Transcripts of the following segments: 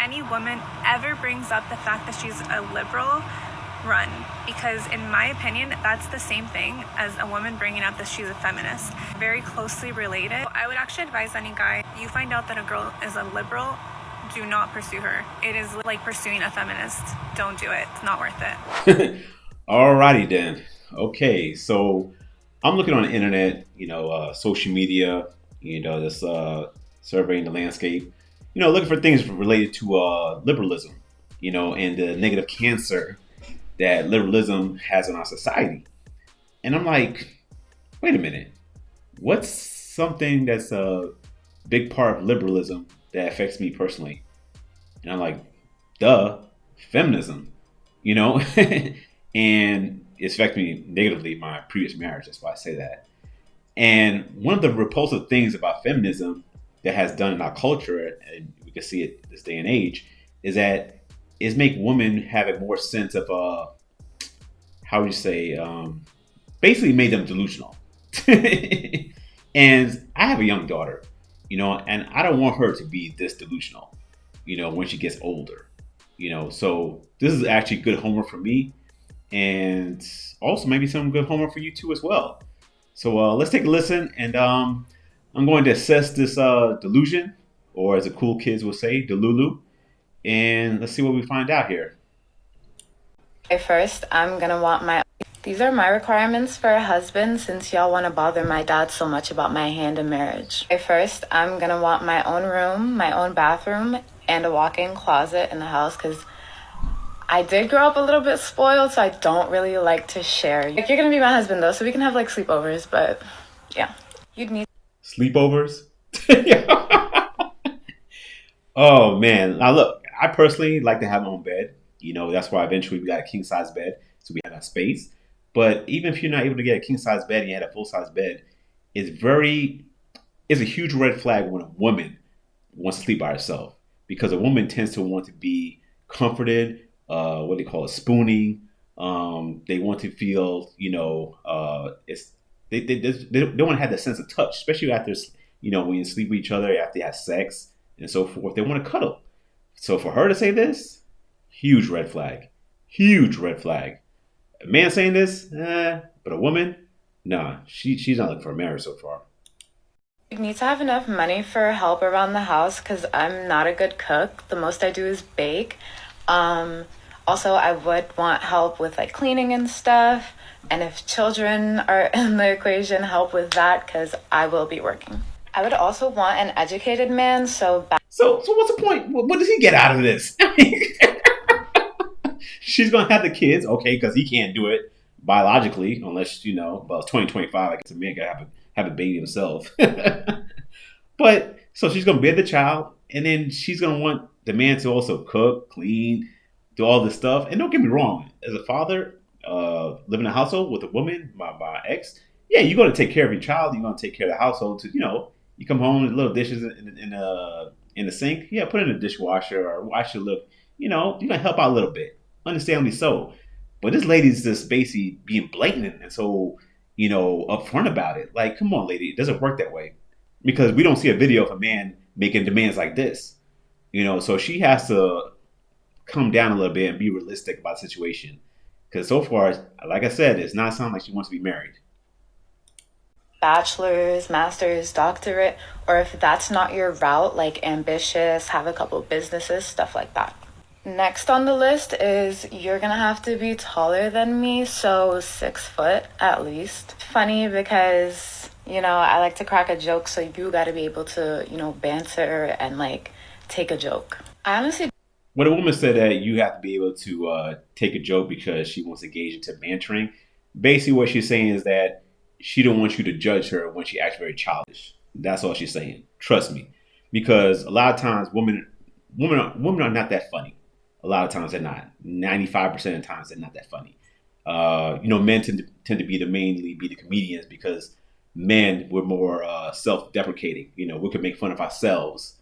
any woman ever brings up the fact that she's a liberal, run. Because in my opinion, that's the same thing as a woman bringing up that she's a feminist. Very closely related. I would actually advise any guy, you find out that a girl is a liberal, do not pursue her. It is like pursuing a feminist. Don't do it. It's not worth it. Alrighty then. Okay, so I'm looking on the internet, social media, just surveying the landscape, looking for things related to liberalism, and the negative cancer that liberalism has on our society. And I'm like, wait a minute, what's something that's a big part of liberalism that affects me personally? And I'm like, duh, feminism, you know? And it's affected me negatively in my previous marriage. That's why I say that. And one of the repulsive things about feminism that has done in our culture, and we can see it this day and age, is that it's make women have a more sense of how would you say, basically made them delusional. And I have a young daughter, and I don't want her to be this delusional, when she gets older, So this is actually good homework for me, and also maybe some good homework for you too as well. So let's take a listen, and I'm going to assess this delusion, or as the cool kids will say, delulu, and let's see what we find out here. Okay, first, I'm gonna want my. These are my requirements for a husband since y'all want to bother my dad so much about my hand in marriage. Okay, first, I'm gonna want my own room, my own bathroom, and a walk-in closet in the house because I did grow up a little bit spoiled, so I don't really like to share. Like, you're gonna be my husband though, so we can have like sleepovers, but yeah. You'd need Sleepovers? Oh man. Now look, I personally like to have my own bed. That's why eventually we got a king size bed, so we have that space. But even if you're not able to get a king size bed and you had a full size bed, it's a huge red flag when a woman wants to sleep by herself. Because a woman tends to want to be comforted, what they call it, spooning. They want to feel, it's they don't want to have that sense of touch, especially after, when you sleep with each other, after you have sex and so forth. They want to cuddle. So for her to say this, huge red flag. Huge red flag. A man saying this, but a woman, nah, she's not looking for a marriage so far. You need to have enough money for help around the house because I'm not a good cook. The most I do is bake. Also, I would want help with like cleaning and stuff. And if children are in the equation, help with that because I will be working. I would also want an educated man, So what's the point? What does he get out of this? She's gonna have the kids, okay, because he can't do it biologically, unless well, it's 2025. I guess a man can have a baby himself. But so she's gonna bear the child, and then she's gonna want the man to also cook, clean, do all this stuff. And don't get me wrong, as a father, living in a household with a woman, my ex, yeah, you're gonna take care of your child. You're gonna take care of the household. To you come home and little dishes in the sink. Yeah, put it in the dishwasher or wash your look. You're gonna help out a little bit, understandably so. But this lady's just basically being blatant and so upfront about it. Like, come on, lady, it doesn't work that way because we don't see a video of a man making demands like this. So she has to come down a little bit and be realistic about the situation. Because so far, like I said, it's not sounding like she wants to be married. bachelor's, master's, doctorate, or if that's not your route, like ambitious, have a couple businesses, stuff like that. Next on the list is you're gonna have to be taller than me, so 6 foot at least. Funny because, I like to crack a joke, so you gotta be able to, banter and like take a joke. I honestly When a woman said that you have to be able to take a joke because she wants to engage into bantering, basically what she's saying is that she don't want you to judge her when she acts very childish. That's all she's saying. Trust me, because a lot of times women are not that funny. A lot of times they're not. 95% of the times they're not that funny. Men tend to be mainly be the comedians because men we're more self-deprecating. We can make fun of ourselves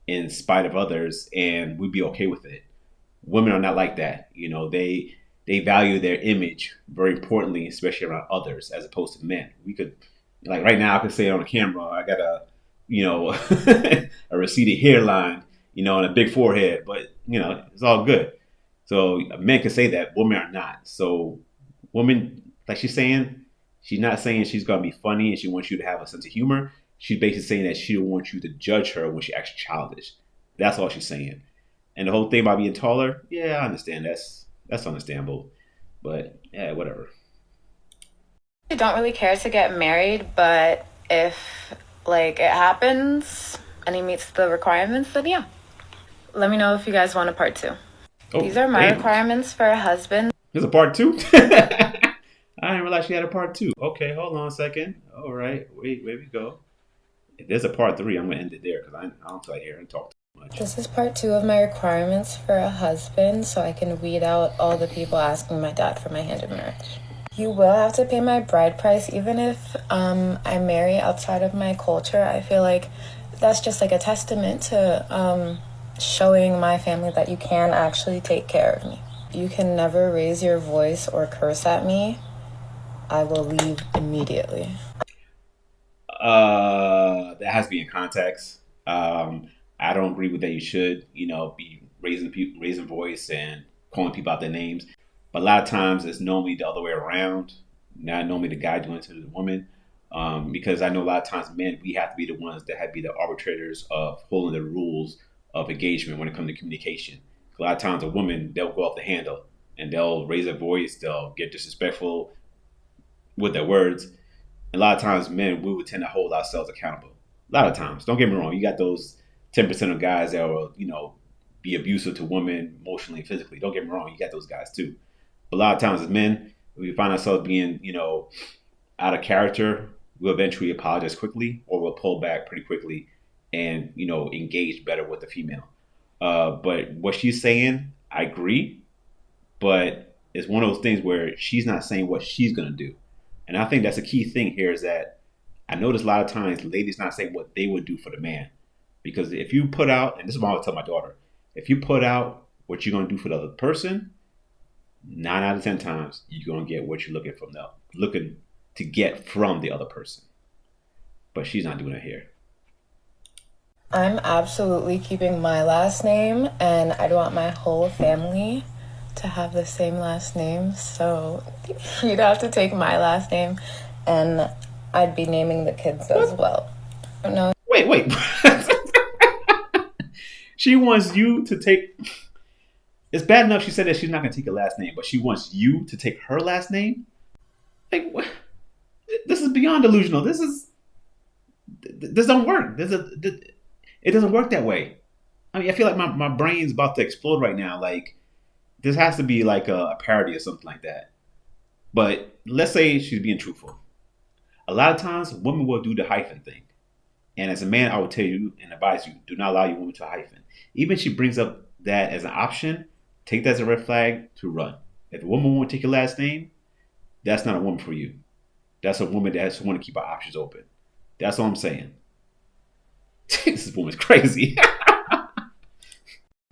in spite of others, and we'd be okay with it. Women are not like that. They value their image very importantly, especially around others, as opposed to men. We could, like right now, I could say on the camera, I got a, a receded hairline, and a big forehead, but it's all good. So men can say that, women are not. So women, like she's not saying she's gonna be funny and she wants you to have a sense of humor. She's basically saying that she don't want you to judge her when she acts childish. That's all she's saying. And the whole thing about being taller, yeah, I understand. That's understandable. But yeah, whatever. I don't really care to get married, but if like it happens and he meets the requirements, then yeah. Let me know if you guys want a part two. Oh, These are my damn. requirements for a husband. There's a part two? I didn't realize she had a part two. Okay, hold on a second. All right, wait, where we go? If there's a part three, I'm gonna end it there because I don't feel like hearing talk too much. This is part two of my requirements for a husband, so I can weed out all the people asking my dad for my hand in marriage. You will have to pay my bride price, even if I marry outside of my culture. I feel like that's just like a testament to showing my family that you can actually take care of me. You can never raise your voice or curse at me. I will leave immediately. That has to be in context. I don't agree with that. You should, be raising voice and calling people out their names. But a lot of times it's normally the other way around. Not normally the guy doing it to the woman. Because I know a lot of times men, we have to be the ones that have to be the arbitrators of holding the rules of engagement when it comes to communication. A lot of times a woman, they'll go off the handle and they'll raise their voice, they'll get disrespectful with their words. A lot of times men, we would tend to hold ourselves accountable. A lot of times, don't get me wrong, you got those 10% of guys that will, be abusive to women emotionally and physically. Don't get me wrong, you got those guys too. But a lot of times as men, we find ourselves being, out of character, we'll eventually apologize quickly or we'll pull back pretty quickly and, engage better with the female. But what she's saying, I agree, but it's one of those things where she's not saying what she's going to do. And I think that's a key thing here is that I notice a lot of times ladies not saying what they would do for the man. Because if you put out, and this is what I would tell my daughter, if you put out what you're going to do for the other person, 9 out of 10 times you're going to get what you're looking to get from the other person. But she's not doing it here. I'm absolutely keeping my last name, and I'd want my whole family to have the same last name. So you'd have to take my last name, and I'd be naming the kids as well. I don't know. Wait. She wants you to take. It's bad enough she said that she's not going to take your last name, but she wants you to take her last name? Like, what? This is beyond delusional. This don't work. It doesn't work that way. I mean, I feel like my brain's about to explode right now. Like, this has to be like a parody or something like that. But let's say she's being truthful. A lot of times, women will do the hyphen thing. And as a man, I would tell you and advise you, do not allow your woman to hyphen. Even if she brings up that as an option, take that as a red flag to run. If a woman won't take your last name, that's not a woman for you. That's a woman that has want to keep her options open. That's all I'm saying. This woman's crazy.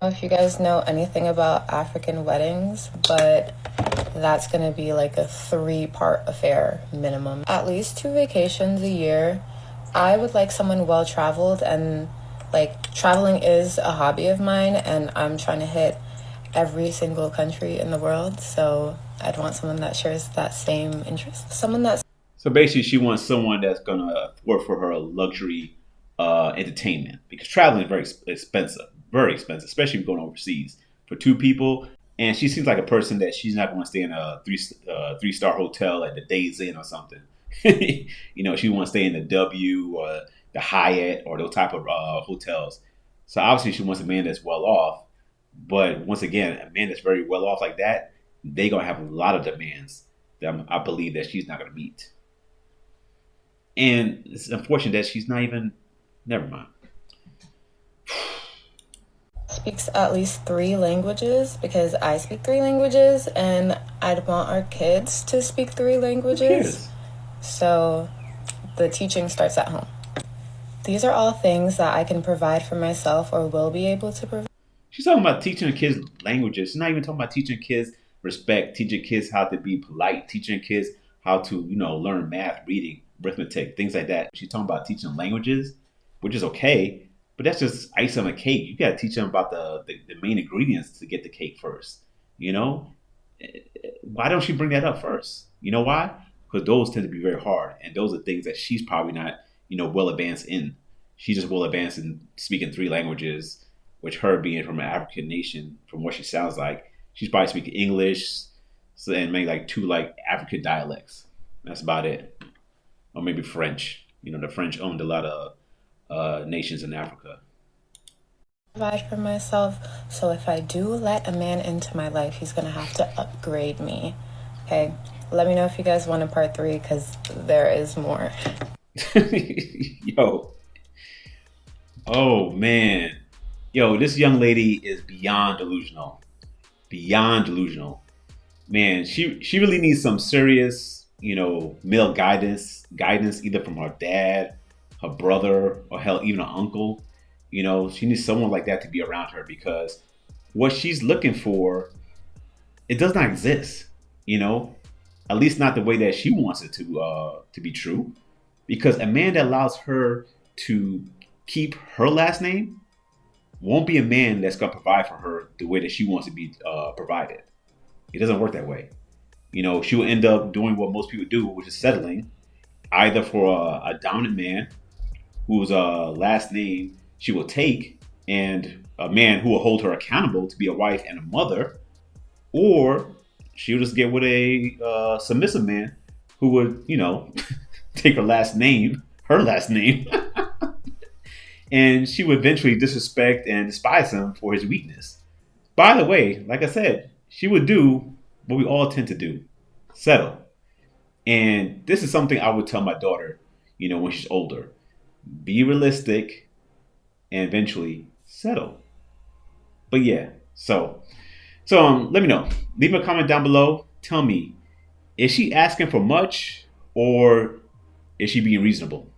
If you guys know anything about African weddings, but that's going to be like a 3-part affair minimum. At least 2 vacations a year. I would like someone well-traveled, and like traveling is a hobby of mine, and I'm trying to hit every single country in the world. So I'd want someone that shares that same interest. So basically, she wants someone that's going to afford for her luxury entertainment, because traveling is very expensive, especially going overseas for 2 people. And she seems like a person that she's not going to stay in a 3-star hotel at the Days Inn or something. She wants to stay in the W or the Hyatt or those type of hotels. So obviously, she wants a man that's well off. But once again, a man that's very well off like that, they're going to have a lot of demands that I believe that she's not going to meet. And it's unfortunate that she's not even. Never mind. Speaks at least 3 languages, because I speak 3 languages, and I'd want our kids to speak 3 languages. So the teaching starts at home. These are all things that I can provide for myself or will be able to provide. She's talking about teaching kids languages. She's not even talking about teaching kids respect, teaching kids how to be polite, teaching kids how to, learn math, reading, arithmetic, things like that. She's talking about teaching languages, which is okay. But that's just ice on a cake. You got to teach them about the main ingredients to get the cake first. You know, why don't she bring that up first? You know why? Because those tend to be very hard, and those are things that she's probably not, well advanced in. She's just well advanced in speaking three languages, which her being from an African nation, from what she sounds like, she's probably speaking English, so and maybe like two like African dialects. That's about it, or maybe French. The French owned a lot of nations in Africa. Provide for myself. So if I do let a man into my life, he's gonna have to upgrade me. Okay. Let me know if you guys want a part 3 because there is more. Yo, oh man, yo, this young lady is beyond delusional. Beyond delusional, man. She really needs some serious, male guidance either from her dad, her brother, or hell, even an uncle. She needs someone like that to be around her because what she's looking for, it does not exist. At least not the way that she wants it to be true. Because a man that allows her to keep her last name won't be a man that's gonna provide for her the way that she wants to be provided. It doesn't work that way. She'll end up doing what most people do, which is settling either for a dominant man whose last name she will take, and a man who will hold her accountable to be a wife and a mother, or she'll just get with a submissive man who would, take her last name, and she would eventually disrespect and despise him for his weakness. By the way, like I said, she would do what we all tend to do: settle. And this is something I would tell my daughter, when she's older: be realistic and eventually settle. But yeah, so let me know. Leave a comment down below. Tell me, is she asking for much or is she being reasonable?